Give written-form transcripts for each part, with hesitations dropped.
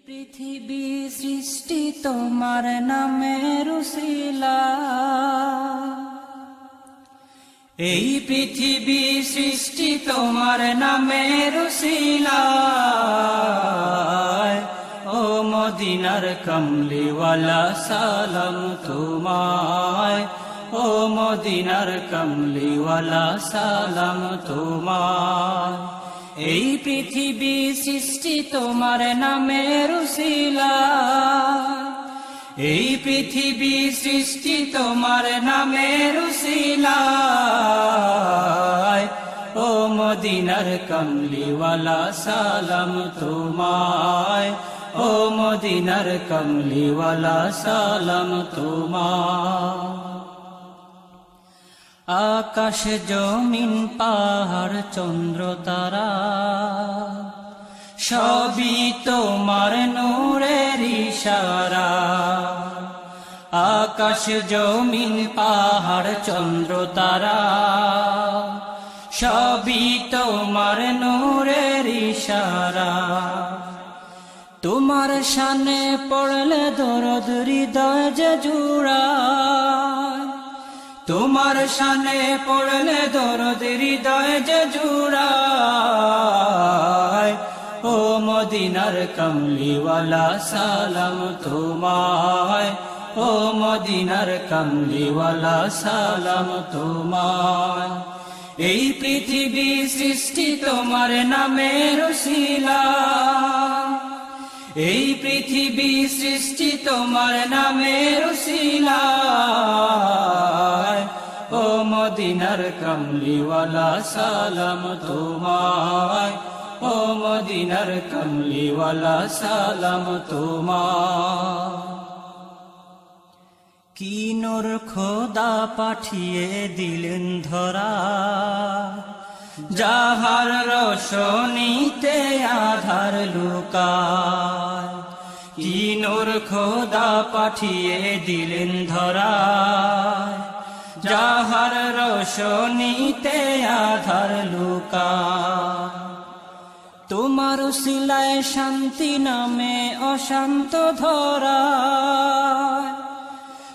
পৃথিবী সৃষ্টি তোমার নামের উসিলা, এই পৃথিবী সৃষ্টি তোমার নামের উসিলা। ও মদিনার কমলিওয়ালা সালাম তোমায়, ও মদিনার কমলিওয়ালা সালাম তোমায়। এই পৃথিবী সৃষ্টি তোমার নামের উসিলা, এই পৃথিবী সৃষ্টি তোমার নামের উসিলা। ও মদিনার কমলিওয়ালা সালাম তোমায়, ও মদিনার কমলিওয়ালা সালাম তোমায়। আকাশ জমিন পাহাড় চন্দ্র তারা সবই তোমার নূরের ইশারা। আকাশ জমিন পাহাড় চন্দ্র তারা সবই তোমার নূরের ইশারা। তোমার শানে পড়লে দরদ হৃদয় যে জুড়ায়, তোমার শানে পড়লে দরদ হৃদয় যে জুড়ায়। ও মদিনার কমলিওয়ালা সালাম তোমায়, ও মদিনার কমলিওয়ালা সালাম তোমায়। এই পৃথিবী সৃষ্টি তোমার নামের উসিলা, এই পৃথিবী সৃষ্টি তোমার নামের উসিলা। ও মদিনার কমলিওয়ালা সালাম তোমায়, ও মদিনার কমলিওয়ালা সালাম তোমায়। কি নূর খোদা পাঠিয়ে দিলেন ধরা, যাহার রোশনীতে আধার লুকায়। কি নূর খোদা পাঠিয়ে দিলেন ধরা, যাহার রোশনীতে আধার লুকায়। তোমার উসিলায় শান্তি নামে অশান্ত ধরা,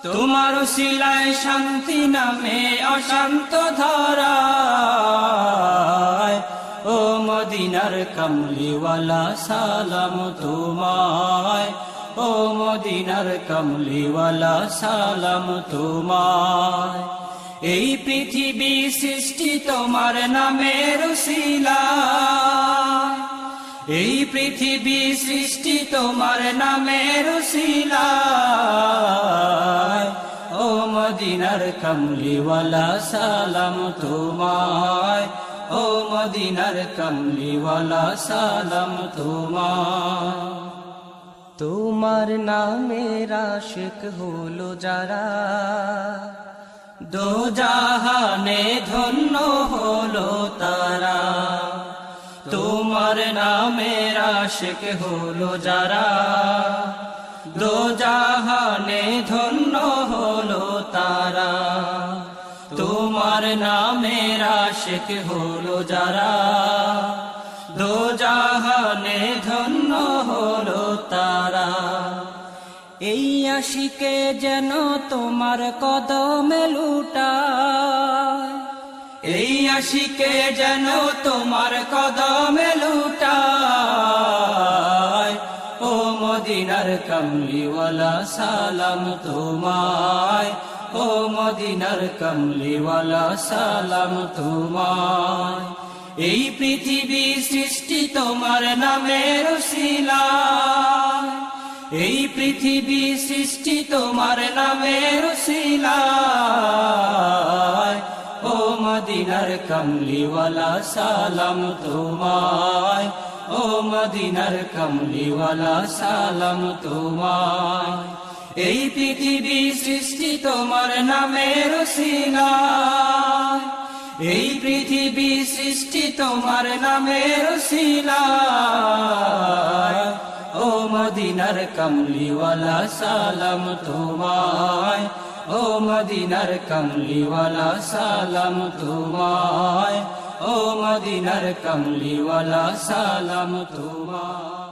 তোমার উসিলায় শান্তি নামে অশান্ত ধরা। ও মদিনার কমলিওয়ালা সালাম তোমায়, ও মদিনার কমলিওয়ালা সালাম তোমায়। এই পৃথিবী সৃষ্টি তোমার নামের উসিলা, এই পৃথিবী সৃষ্টি তোমার নামের উসিলা। ও মদিনার কমলিওয়ালা সালাম তোমায়, ও মদিনার কমলিওয়ালা সালাম তোমায়। তোমার নামের আশিক হলো যারা, দো জাহানে ধন্য হলো তারা। তোমার নামের আশিক হলো যারা, দো জাহানে ধন্য হলো তারা। তোমার নামের আশিক হলো যারা, দো জাহানে ধন্য হলো তারা। এই আশিকে যেন তোমার কদমে লুটায়, এই আশিকে যেন তোমার কদমে লুটায়। ও মদিনার কমলিওয়ালা সালাম তোমায়, ও মদিনার কমলিওয়ালা সালাম তোমায়। এই পৃথিবী সৃষ্টি তোমার নামের উসিলা, এই পৃথিবী সৃষ্টি তোমার নামের উসিলা। ও মদিনার কমলিওয়ালা সালাম তোমায়, ও মদিনার কমলিওয়ালা সালাম তোমায়। এই পৃথিবী সৃষ্টি তোমার নামের উসিলা, এই পৃথিবী সৃষ্টি তোমার নামের উসিলা। ও মদিনার কমলিওয়ালা সালাম তোমায়, ও মদিনার কমলিওয়ালা সালাম তোমায়, ও মদিনার কমলিওয়ালা সালাম তোমায়।